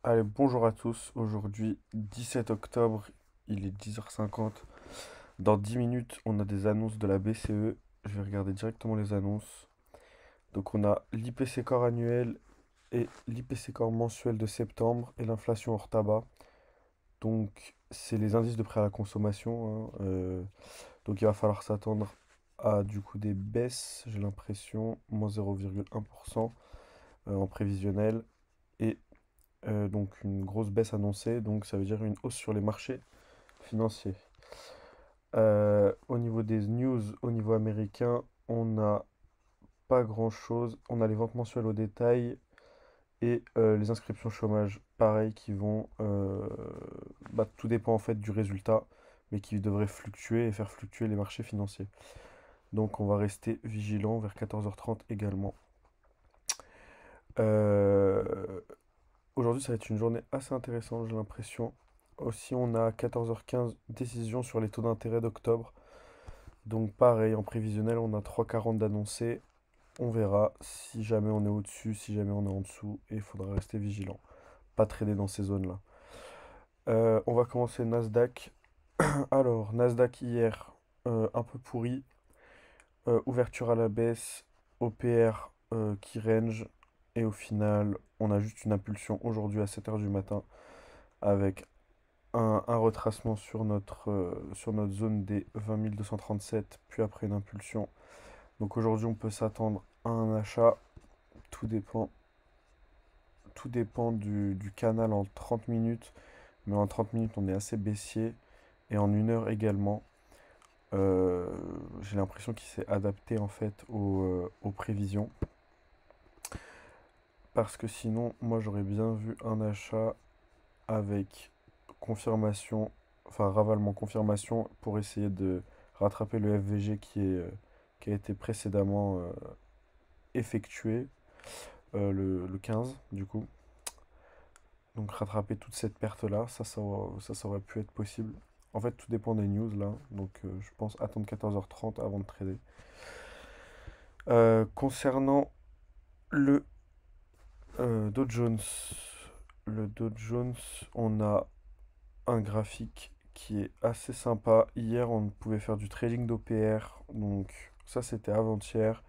Allez, bonjour à tous. Aujourd'hui, 17 octobre, il est 10h50. Dans 10 minutes, on a des annonces de la BCE. Je vais regarder directement les annonces. Donc, on a l'IPC Core annuel et l'IPC Core mensuel de septembre et l'inflation hors tabac. Donc, c'est les indices de prêt à la consommation, hein. Donc, il va falloir s'attendre à du coup des baisses, j'ai l'impression, moins 0,1% en prévisionnel. Et donc une grosse baisse annoncée, donc ça veut dire une hausse sur les marchés financiers. Au niveau des news, au niveau américain, on n'a pas grand-chose. On a les ventes mensuelles au détail et les inscriptions chômage, pareil, qui vont... tout dépend en fait du résultat, mais qui devrait fluctuer et faire fluctuer les marchés financiers. Donc on va rester vigilant vers 14h30 également. Euh, Aujourd'hui, ça va être une journée assez intéressante, j'ai l'impression. Aussi, on a à 14h15 décision sur les taux d'intérêt d'octobre. Donc pareil, en prévisionnel, on a 3,40 d'annoncé. On verra si jamais on est au-dessus, si jamais on est en dessous. Et il faudra rester vigilant. Pas trader dans ces zones-là. On va commencer Nasdaq. Alors, Nasdaq hier, un peu pourri. Ouverture à la baisse. OPR qui range. Et au final, on a juste une impulsion aujourd'hui à 7h du matin avec un retracement sur notre zone des 20 237, puis après une impulsion. Donc aujourd'hui, on peut s'attendre à un achat. Tout dépend, tout dépend du canal en 30 minutes. Mais en 30 minutes, on est assez baissier. Et en 1 heure également. Euh, j'ai l'impression qu'il s'est adapté en fait aux prévisions. Parce que sinon, moi, j'aurais bien vu un achat avec confirmation, enfin ravalement confirmation pour essayer de rattraper le FVG qui a été précédemment effectué le 15 du coup. Donc rattraper toute cette perte-là, ça aurait pu être possible. En fait, tout dépend des news là. Donc je pense attendre 14h30 avant de trader. Concernant le Dow Jones, le Dow Jones, on a un graphique qui est assez sympa. Hier, on pouvait faire du trading d'OPR. Donc, ça, c'était avant-hier.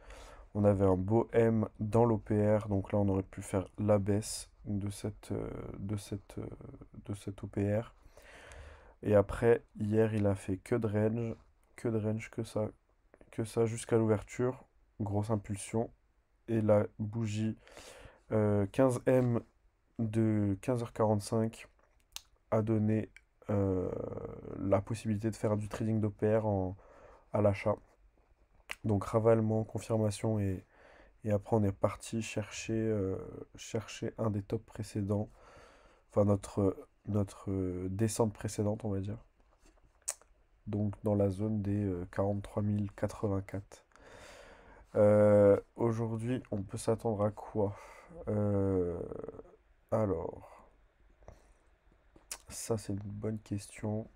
On avait un beau M dans l'OPR. Donc là, on aurait pu faire la baisse de cette OPR. Et après, hier, il a fait que de range, que ça jusqu'à l'ouverture. Grosse impulsion. Et la bougie 15M de 15h45 a donné euh, la possibilité de faire du trading d'OPR à l'achat. Donc ravalement, confirmation et après on est parti chercher un des tops précédents, enfin notre descente précédente on va dire. Donc dans la zone des 43 084. Aujourd'hui on peut s'attendre à quoi? Euh, alors, ça c'est une bonne question.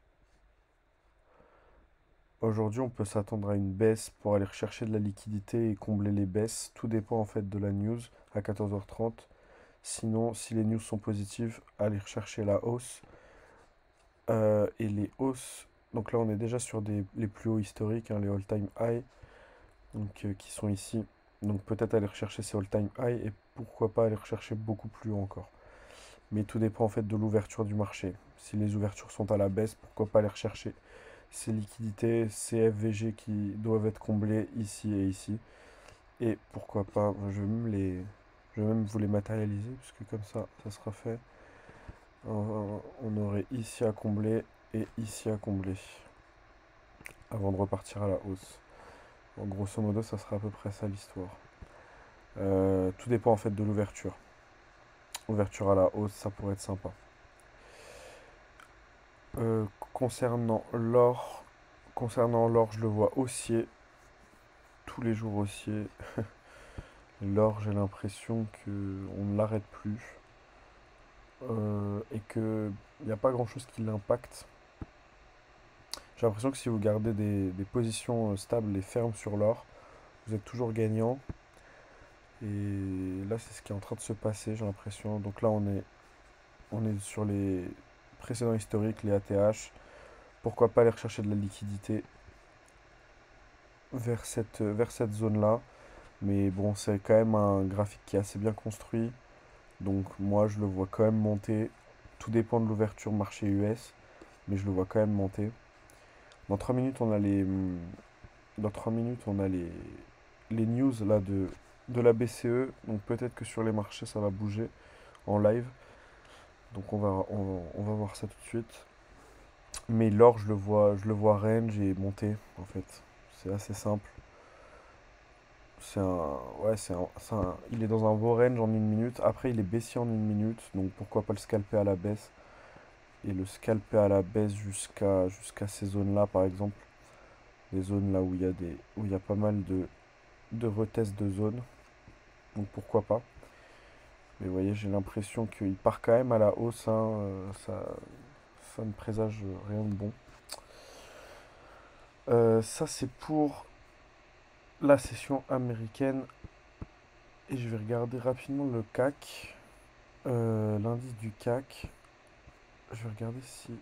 Aujourd'hui, on peut s'attendre à une baisse pour aller rechercher de la liquidité et combler les baisses. Tout dépend en fait de la news à 14h30. Sinon, si les news sont positives, aller rechercher la hausse. Et les hausses, donc là on est déjà sur les plus hauts historiques, hein, les all-time high, donc, qui sont ici. Donc peut-être aller rechercher ces all-time high et pourquoi pas aller rechercher beaucoup plus haut encore. Mais tout dépend en fait de l'ouverture du marché. Si les ouvertures sont à la baisse, pourquoi pas aller rechercher ces liquidités, ces FVG qui doivent être comblés ici et ici. Et pourquoi pas, je vais même vous les matérialiser, puisque comme ça sera fait. On aurait ici à combler et ici à combler, avant de repartir à la hausse. En grosso modo, ça sera à peu près ça l'histoire. Tout dépend en fait de l'ouverture. Ouverture à la hausse, ça pourrait être sympa. Euh, concernant l'or, concernant l'or, je le vois haussier, tous les jours haussier. L'or, j'ai l'impression que on ne l'arrête plus et que il n'y a pas grand-chose qui l'impacte. J'ai l'impression que si vous gardez des positions stables et fermes sur l'or, vous êtes toujours gagnant. Et là, c'est ce qui est en train de se passer, j'ai l'impression. Donc là, on est On est sur les précédents historiques, les ATH. Pourquoi pas aller rechercher de la liquidité vers cette zone-là. Mais bon, c'est quand même un graphique qui est assez bien construit. Donc moi, je le vois quand même monter. Tout dépend de l'ouverture marché US. Mais je le vois quand même monter. Dans 3 minutes, on a dans 3 minutes, on a les news là de la BCE. Donc peut-être que sur les marchés, ça va bouger en live. Donc on va voir ça tout de suite. Mais l'or, je le vois range et monter en fait. C'est assez simple. Ouais, il est dans un beau range en 1 minute. Après, il est baissier en 1 minute. Donc pourquoi pas le scalper à la baisse. Et le scalper à la baisse jusqu'à ces zones-là, par exemple. Des zones là où où il y a pas mal de retests de zones. Donc pourquoi pas. Mais vous voyez, j'ai l'impression qu'il part quand même à la hausse, hein, ça ne présage rien de bon. Ça, c'est pour la session américaine. Et je vais regarder rapidement le CAC. L'indice du CAC. Je vais regarder si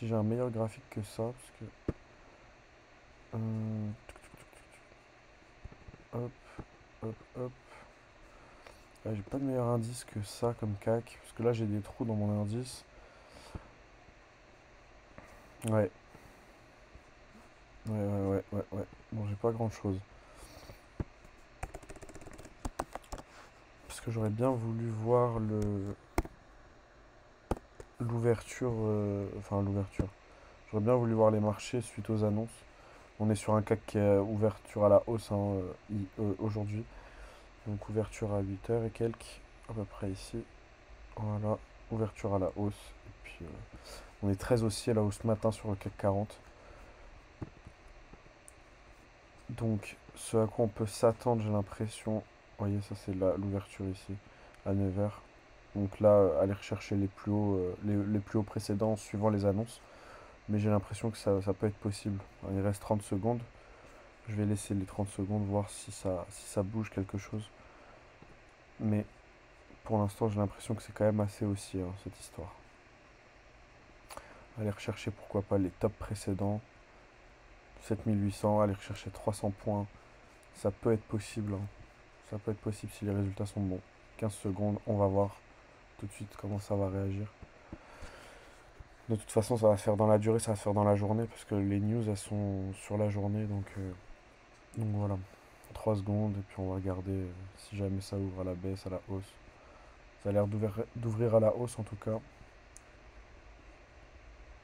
j'ai un meilleur graphique que ça. Parce que. Hop, hop, hop. Ouais, j'ai pas de meilleur indice que ça comme CAC. Parce que là, j'ai des trous dans mon indice. Ouais, ouais. Bon, j'ai pas grand chose. Parce que j'aurais bien voulu voir l'ouverture. Enfin, l'ouverture. J'aurais bien voulu voir les marchés suite aux annonces. On est sur un CAC qui est ouverture à la hausse, hein, aujourd'hui. Donc ouverture à 8 heures et quelques, à peu près ici. Voilà, ouverture à la hausse. Et puis on est très aussi à la hausse ce matin sur le CAC 40. Donc ce à quoi on peut s'attendre, j'ai l'impression. Vous voyez, ça c'est l'ouverture ici, à 9 heures. Donc là, aller rechercher les plus hauts, les plus hauts précédents suivant les annonces. Mais j'ai l'impression que ça peut être possible. Il reste 30 secondes. Je vais laisser les 30 secondes voir si ça bouge quelque chose. Mais pour l'instant, j'ai l'impression que c'est quand même assez haussier, hein, cette histoire. Aller rechercher pourquoi pas les tops précédents. 7800, aller rechercher 300 points. Ça peut être possible, hein. Ça peut être possible si les résultats sont bons. 15 secondes, on va voir tout de suite comment ça va réagir. De toute façon, ça va se faire dans la durée, ça va se faire dans la journée, parce que les news, elles sont sur la journée. Donc voilà. 3 secondes, et puis on va regarder si jamais ça ouvre à la baisse, à la hausse. Ça a l'air d'ouvrir à la hausse en tout cas.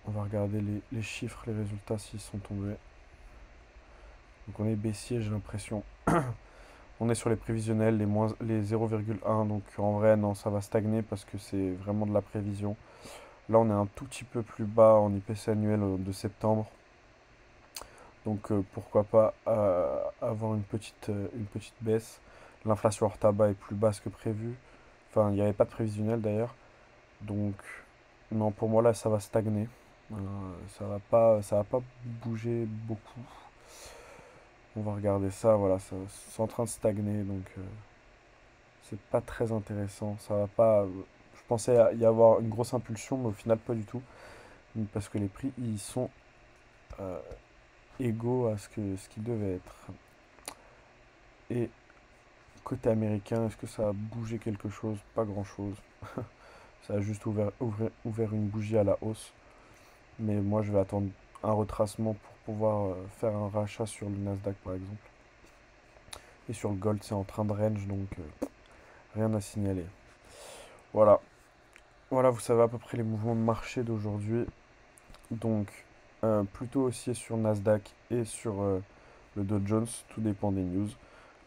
On va regarder les chiffres, les résultats s'ils sont tombés. Donc on est baissier, j'ai l'impression. On est sur les prévisionnels, les 0,1. Donc en vrai, non, ça va stagner parce que c'est vraiment de la prévision. Là, on est un tout petit peu plus bas en IPC annuel de septembre. Donc pourquoi pas avoir une petite baisse. L'inflation hors tabac est plus basse que prévu. Enfin, il n'y avait pas de prévisionnel d'ailleurs. Donc non, pour moi là, ça va stagner. Euh, ça va pas bouger beaucoup. On va regarder ça, voilà, c'est en train de stagner, donc c'est pas très intéressant. Ça va pas. Je pensais y avoir une grosse impulsion, mais au final pas du tout, parce que les prix ils sont euh, égaux à ce qu'ils devaient être. Et côté américain, est-ce que ça a bougé quelque chose? Pas grand-chose. Ça a juste ouvert une bougie à la hausse. Mais moi, je vais attendre un retracement pour pouvoir faire un rachat sur le Nasdaq, par exemple. Et sur le gold, c'est en train de range, donc rien à signaler. Voilà. Voilà, vous savez à peu près les mouvements de marché d'aujourd'hui. Donc, plutôt haussier sur Nasdaq et sur le Dow Jones. Tout dépend des news.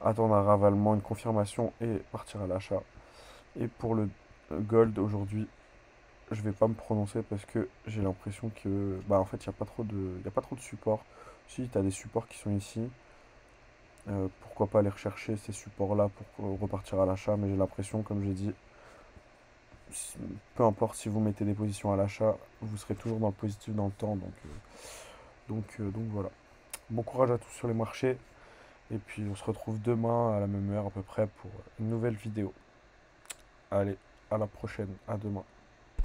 Attendre un ravalement, une confirmation et partir à l'achat. Et pour le gold aujourd'hui, je vais pas me prononcer parce que j'ai l'impression que, bah en fait, il y a pas trop de supports. Si, tu as des supports qui sont ici. Pourquoi pas aller rechercher ces supports-là pour repartir à l'achat. Mais j'ai l'impression, comme j'ai dit, peu importe si vous mettez des positions à l'achat, vous serez toujours dans le positif dans le temps. Donc voilà. Bon courage à tous sur les marchés. Et puis on se retrouve demain à la même heure à peu près pour une nouvelle vidéo. Allez, à la prochaine. À demain.